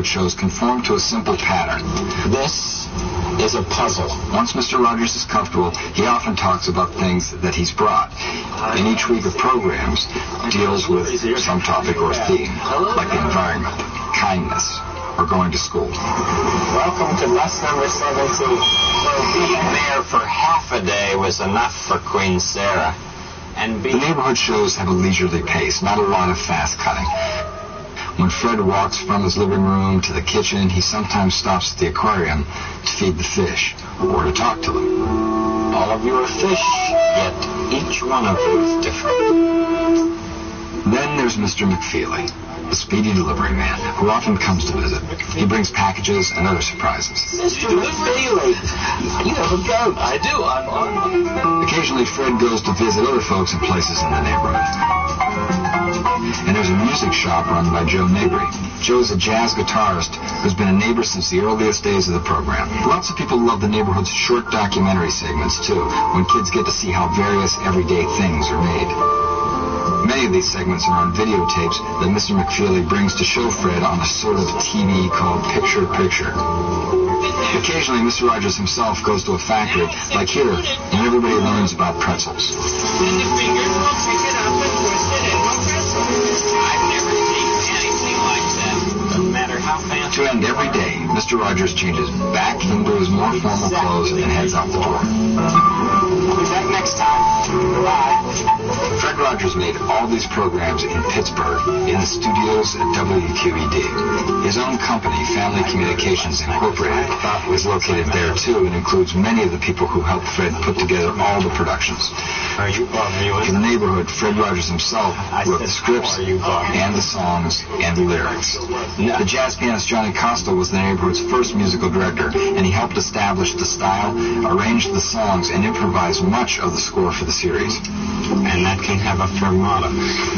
neighborhood shows conform to a simple pattern. This is a puzzle. Once Mr. Rogers is comfortable, he often talks about things that he's brought. And each week of programs deals with some topic or theme, like the environment, kindness, or going to school. Welcome to bus number 17. Being there for half a day was enough for Queen Sarah. And the neighborhood shows have a leisurely pace, not a lot of fast cutting. When Fred walks from his living room to the kitchen, he sometimes stops at the aquarium to feed the fish or to talk to them. All of you are fish, yet each one of you is different. Then there's Mr. McFeely, the speedy delivery man, who often comes to visit. He brings packages and other surprises. Mr. McFeely, you have a goat. I do. Occasionally, Fred goes to visit other folks and places in the neighborhood. And there's a music shop run by Joe Nabry. Joe's a jazz guitarist who's been a neighbor since the earliest days of the program. Lots of people love the neighborhood's short documentary segments, too, when kids get to see how various everyday things are made. Many of these segments are on videotapes that Mr. McFeely brings to show Fred on a sort of TV called Picture-Picture. Occasionally, Mr. Rogers himself goes to a factory, like here, and everybody learns about pretzels. And the fingers will pick it up and twist it into a pretzel. I've never seen anything like that. Doesn't matter how fancy. To end every day, Mr. Rogers changes back into his more formal clothes and heads out the door. We'll be back next time. Bye. Fred Rogers made all these programs in Pittsburgh, in the studios at WQED. His own company, Family Communications Incorporated, is located there too and includes many of the people who helped Fred put together all the productions. In the neighborhood, Fred Rogers himself wrote the scripts and the songs and the lyrics. The jazz pianist Johnny Costa was the neighborhood's first musical director, and he helped establish the style, arranged the songs, and improvised much of the score for the series. And that can have a fermata.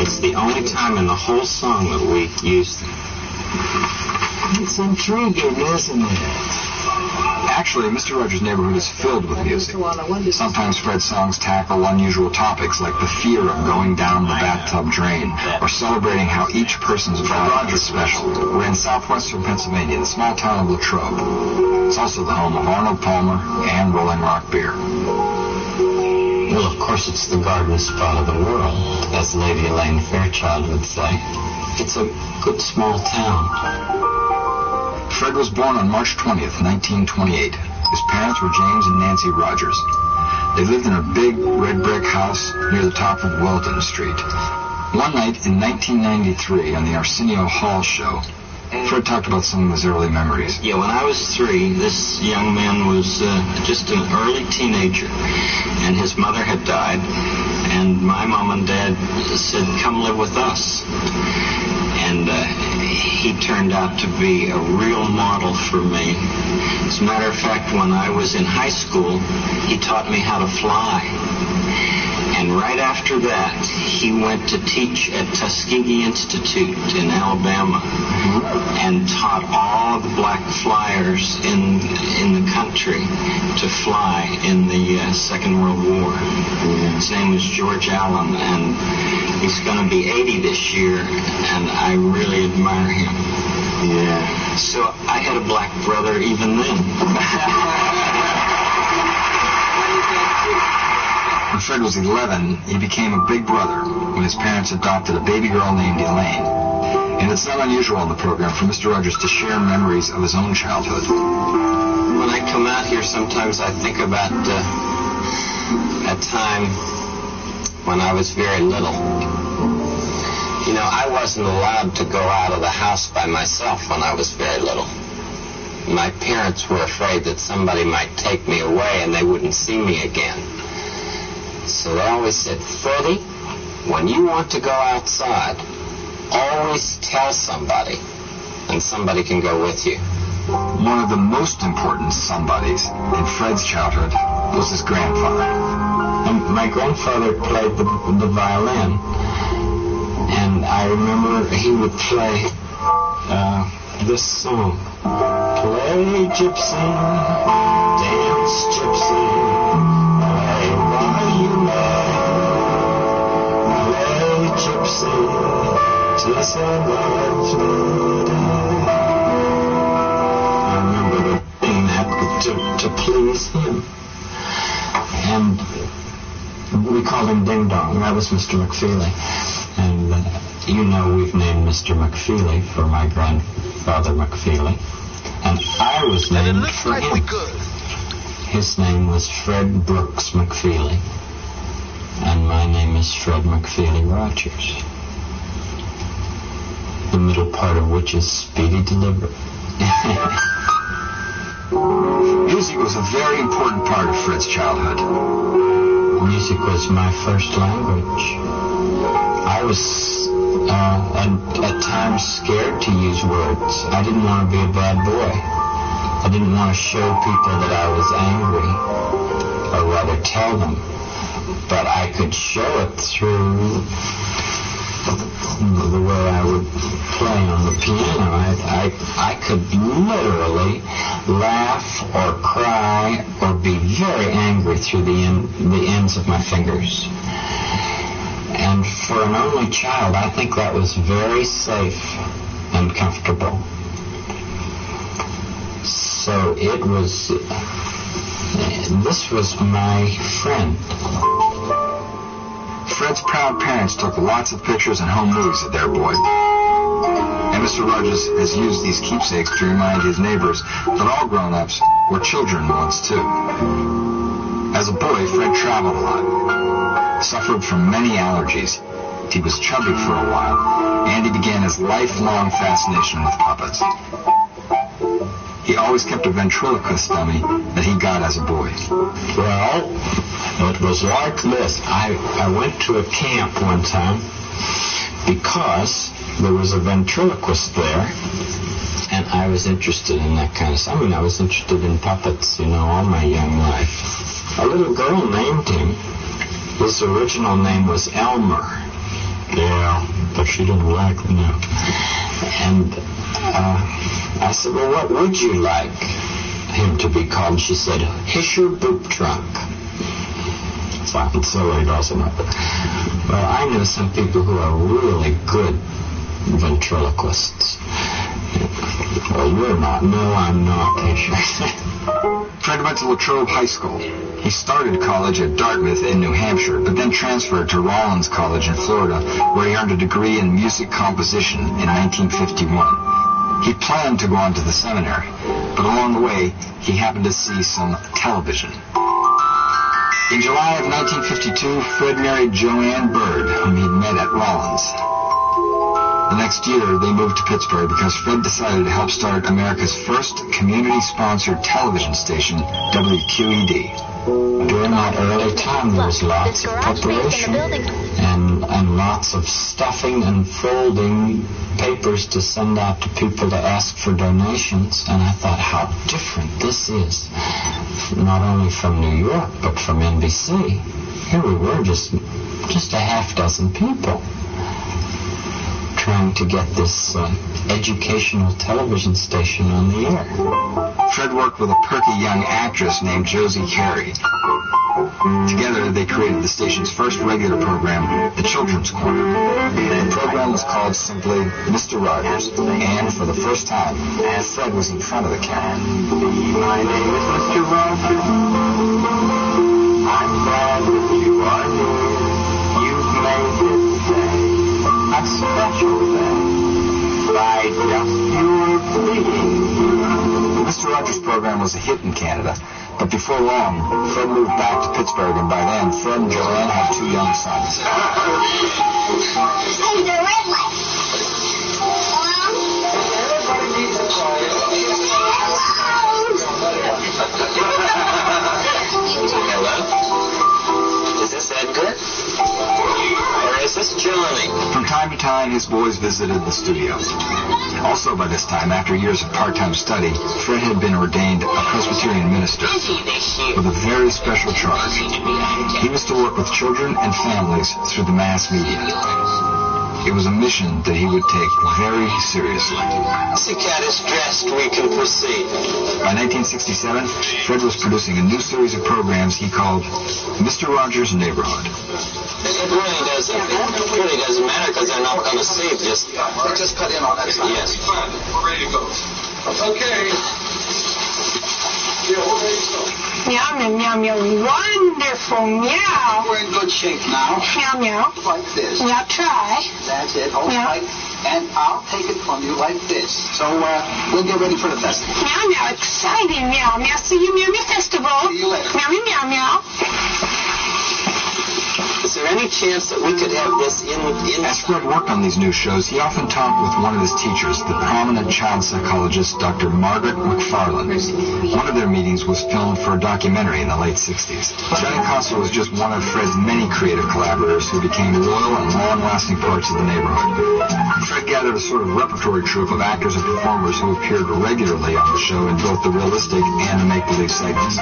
It's the only time in the whole song that we use them. It's intriguing, isn't it? Actually, Mr. Rogers' neighborhood is filled with music. Sometimes Fred's songs tackle unusual topics like the fear of going down the bathtub drain, or celebrating how each person's body is special. We're in southwestern Pennsylvania, the small town of Latrobe. It's also the home of Arnold Palmer and Rolling Rock beer. Well, of course, it's the garden spot of the world, as Lady Elaine Fairchild would say. It's a good small town. Fred was born on March 20th, 1928. His parents were James and Nancy Rogers. They lived in a big red brick house near the top of Welton Street. One night in 1993 on the Arsenio Hall show, Fred talked about some of his early memories. Yeah, when I was 3, this young man was just an early teenager, and his mother had died, and my mom and dad said, come live with us. And he turned out to be a real model for me. As a matter of fact, when I was in high school, he taught me how to fly. And right after that, he went to teach at Tuskegee Institute in Alabama and taught all the black flyers in the country to fly in the Second World War. His name was George Allen, and he's going to be 80 this year, and I really admire him. Yeah. So I had a black brother even then. When Fred was 11, he became a big brother when his parents adopted a baby girl named Elaine. And it's not unusual in the program for Mr. Rogers to share memories of his own childhood. When I come out here, sometimes I think about a time when I was very little. You know, I wasn't allowed to go out of the house by myself when I was very little. My parents were afraid that somebody might take me away and they wouldn't see me again. So they always said, Freddie, when you want to go outside, always tell somebody, and somebody can go with you. One of the most important somebodies in Fred's childhood was his grandfather. My grandfather played the violin, and I remember he would play this song. Play gypsy, dance gypsy, play while you may. Play gypsy, 'tis a lovely day. please him. And we called him Ding Dong. That was Mr. McFeely. And you know we've named Mr. McFeely for my grandfather McFeely. And I was named for him. His name was Fred Brooks McFeely. And my name is Fred McFeely Rogers. The middle part of which is speedy delivery. Music was a very important part of Fred's childhood. Music was my first language. I was at times scared to use words. I didn't want to be a bad boy. I didn't want to show people that I was angry, or rather tell them. But I could show it through the way I would play on the piano. I could literally laugh or cry or be very angry through the ends of my fingers. And for an only child, I think that was very safe and comfortable. So it was, this was my friend. Fred's proud parents took lots of pictures and home movies of their boy. And Mr. Rogers has used these keepsakes to remind his neighbors that all grown-ups were children once too. As a boy, Fred traveled a lot, suffered from many allergies. He was chubby for a while, and he began his lifelong fascination with puppets. He always kept a ventriloquist dummy that he got as a boy. Well, it was like this. I went to a camp one time because there was a ventriloquist there, and I was interested in that kind of stuff. I mean, I was interested in puppets, all my young life. A little girl named him. His original name was Elmer. Yeah, but she didn't like me. No. And I said, well, what would you like him to be called? And she said, Hisher Boop Trunk. Sounds silly, doesn't it? Well, I know some people who are really good ventriloquists. Well, you're not. No, I'm not, Hisher. Fred went to Latrobe High School. He started college at Dartmouth in New Hampshire, but then transferred to Rollins College in Florida, where he earned a degree in music composition in 1951. He planned to go on to the seminary, but along the way, he happened to see some television. In July of 1952, Fred married Joanne Bird, whom he'd met at Rollins. The next year, they moved to Pittsburgh because Fred decided to help start America's first community-sponsored television station, WQED. During that early time, there was lots of preparation and lots of stuffing and folding papers to send out to people to ask for donations. And I thought, how different this is, not only from New York, but from NBC. Here we were, just a half dozen people trying to get this educational television station on the air. Fred worked with a perky young actress named Josie Carey. Together, they created the station's first regular program, The Children's Corner. The program was called simply Mr. Rogers, and for the first time, Fred was in front of the camera. My name is Mr. Rogers. I'm glad that you are here. You've made this day a special day by just your being. Mr. Rogers' program was a hit in Canada, but before long, Fred moved back to Pittsburgh, and by then, Fred and Joanne had 2 young sons. Hey, the red light. Everybody needs a Hello? Is this Edgar? Or is this Johnny? From time to time, his boys visited the studio. Also by this time, after years of part-time study, Fred had been ordained a Presbyterian minister with a very special charge. He was to work with children and families through the mass media. It was a mission that he would take very seriously. Once the cat is dressed, we can proceed. By 1967, Fred was producing a new series of programs he called Mr. Rogers' Neighborhood. It really doesn't matter because they're not going to see it. Just cut in on that side. Yes. We're ready to go. Okay. Meow, meow, meow, meow. Wonderful, meow. We're in good shape now. Meow, meow. Like this. Meow, try. That's it. Hold Yeah. tight. And I'll take it from you like this. So, we'll get ready for the festival. Meow, meow. Exciting, meow, meow. See you, meow, meow festival. See you later. Meow, meow, meow. Is there any chance that we could have this in? As Fred worked on these new shows, he often talked with one of his teachers, the prominent child psychologist Dr. Margaret McFarland. One of their meetings was filmed for a documentary in the late 60s. Benincasa was just one of Fred's many creative collaborators who became loyal and long-lasting parts of the neighborhood. Fred gathered a sort of repertory troupe of actors and performers who appeared regularly on the show in both the realistic and the make-believe segments.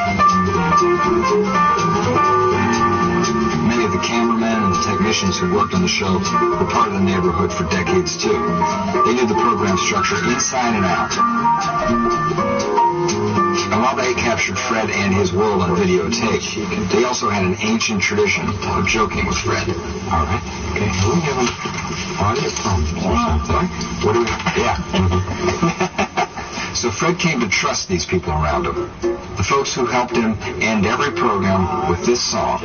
Many of the cameramen and the technicians who worked on the show were part of the neighborhood for decades, too. They knew the program structure inside and out. And while they captured Fred and his world on videotape, they also had an ancient tradition of joking with Fred. All right. Okay. Are we having audio problems or something? What do we... Yeah. So Fred came to trust these people around him. The folks who helped him end every program with this song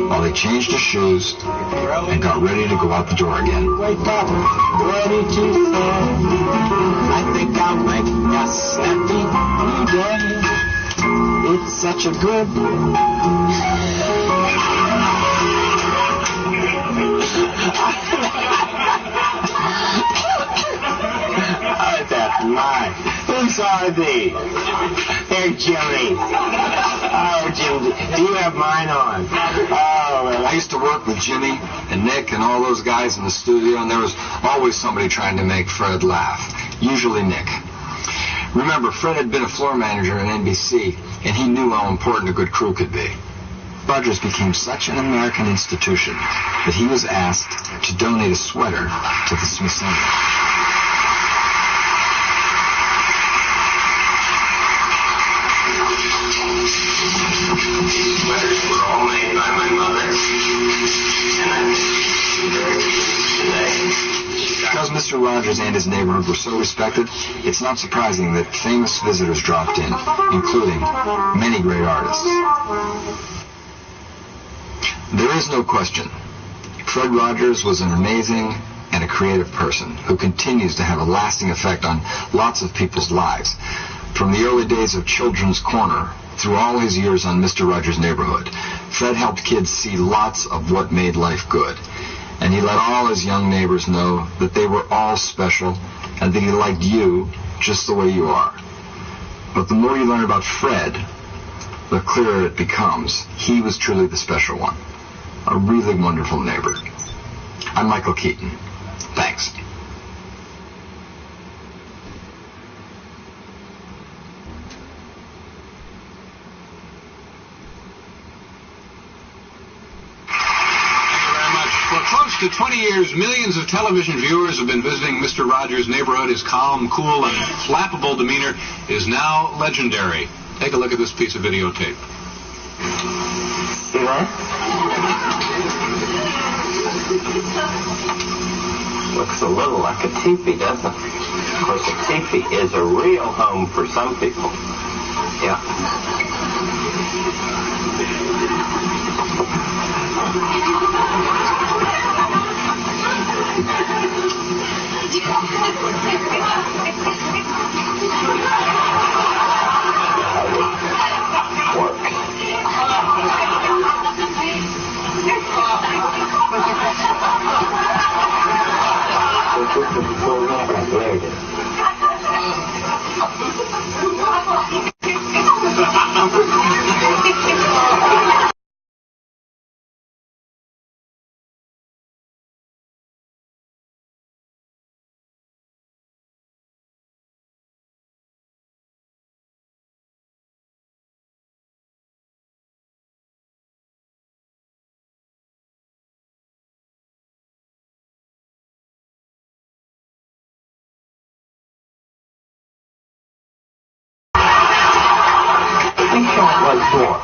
while they changed his shoes and got ready to go out the door again. Wake up, ready to fail. I think I'll make a snappy new day. It's such a good... That's mine. Whose are these? They're Jimmy. Oh, Jim, do you have mine on? Oh, well, I used to work with Jimmy and Nick and all those guys in the studio, and there was always somebody trying to make Fred laugh, usually Nick. Remember, Fred had been a floor manager at NBC, and he knew how important a good crew could be. Rogers became such an American institution that he was asked to donate a sweater to the Smithsonian. Sweaters were all made by my mother, and I'm very pleased today. Because Mr. Rogers and his neighborhood were so respected, it's not surprising that famous visitors dropped in, including many great artists. There is no question, Fred Rogers was an amazing and a creative person who continues to have a lasting effect on lots of people's lives. From the early days of Children's Corner through all his years on Mr. Rogers' Neighborhood, Fred helped kids see lots of what made life good. And he let all his young neighbors know that they were all special and that he liked you just the way you are. But the more you learn about Fred, the clearer it becomes. He was truly the special one. A really wonderful neighbor. I'm Michael Keaton. Thanks. Close to 20 years, millions of television viewers have been visiting Mr. Rogers' Neighborhood. His calm, cool, and flappable demeanor is now legendary. Take a look at this piece of videotape. See that? Looks a little like a teepee, doesn't it? Of course, a teepee is a real home for some people. Yeah. Once more.